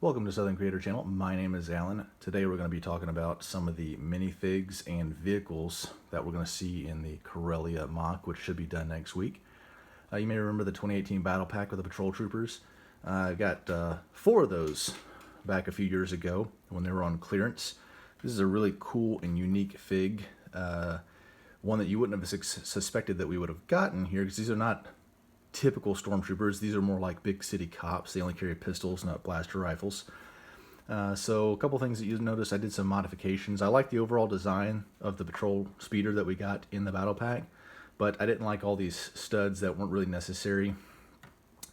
Welcome to Southern Creator Channel. My name is Alan. Today we're going to be talking about some of the minifigs and vehicles that we're going to see in the Corellia MOC, which should be done next week. You may remember the 2018 battle pack with the patrol troopers. I got 4 of those back a few years ago when they were on clearance. This is a really cool and unique fig, one that you wouldn't have suspected that we would have gotten here, because these are not typical stormtroopers. These are more like big city cops. They only carry pistols, not blaster rifles. So a couple things that you notice, I did some modifications. I like the overall design of the patrol speeder that we got in the battle pack, but I didn't like all these studs that weren't really necessary.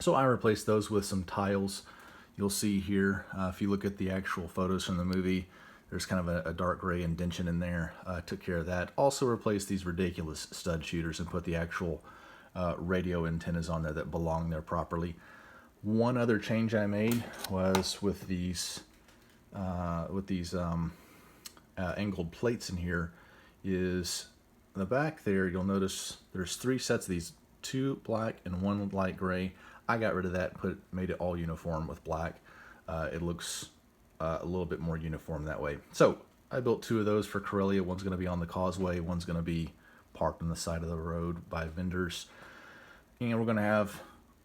So I replaced those with some tiles. You'll see here, if you look at the actual photos from the movie, there's kind of a dark gray indention in there. Took care of that. Also replaced these ridiculous stud shooters and put the actual radio antennas on there that belong there properly. One other change I made was with these angled plates in here. Is in the back there, you'll notice there's 3 sets of these, 2 black and 1 light gray. I got rid of that and made it all uniform with black. It looks a little bit more uniform that way. So I built 2 of those for Corellia. One's going to be on the causeway, one's going to be parked on the side of the road by vendors. And we're going to have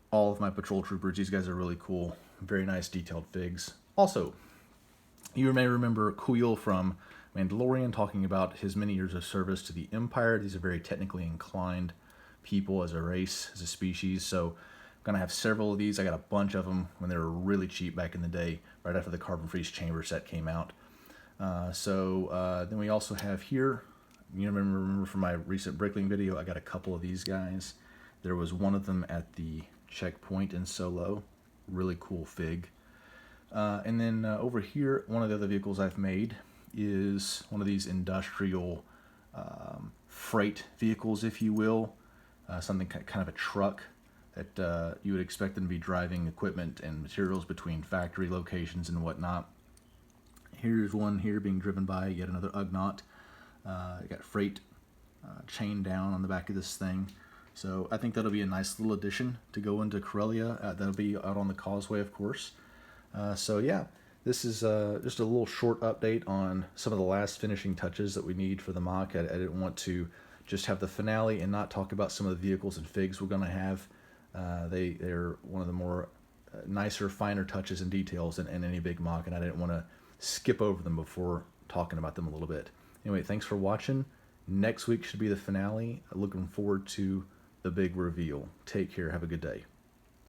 all of my patrol troopers. These guys are really cool. Very nice detailed figs. Also, you may remember Kuiil from Mandalorian talking about his many years of service to the Empire. These are very technically inclined people as a race, as a species. So I'm going to have several of these. I got a bunch of them when they were really cheap back in the day, right after the Carbon Freeze Chamber set came out. Then we also have here, you remember from my recent Brickling video, I got a couple of these guys. There was one of them at the checkpoint in Solo. Really cool fig. And then over here, one of the other vehicles I've made is one of these industrial freight vehicles, if you will. Something kind of a truck that you would expect them to be driving equipment and materials between factory locations and whatnot. Here's one here being driven by yet another Ugnaught. Got freight chained down on the back of this thing. So I think that'll be a nice little addition to go into Corellia. That'll be out on the causeway, of course. So yeah, this is just a little short update on some of the last finishing touches that we need for the MOC. I didn't want to just have the finale and not talk about some of the vehicles and figs we're going to have. They're one of the more nicer, finer touches and details in any big MOC, and I didn't want to skip over them before talking about them a little bit. Anyway, thanks for watching. Next week should be the finale. Looking forward to the big reveal. Take care. Have a good day.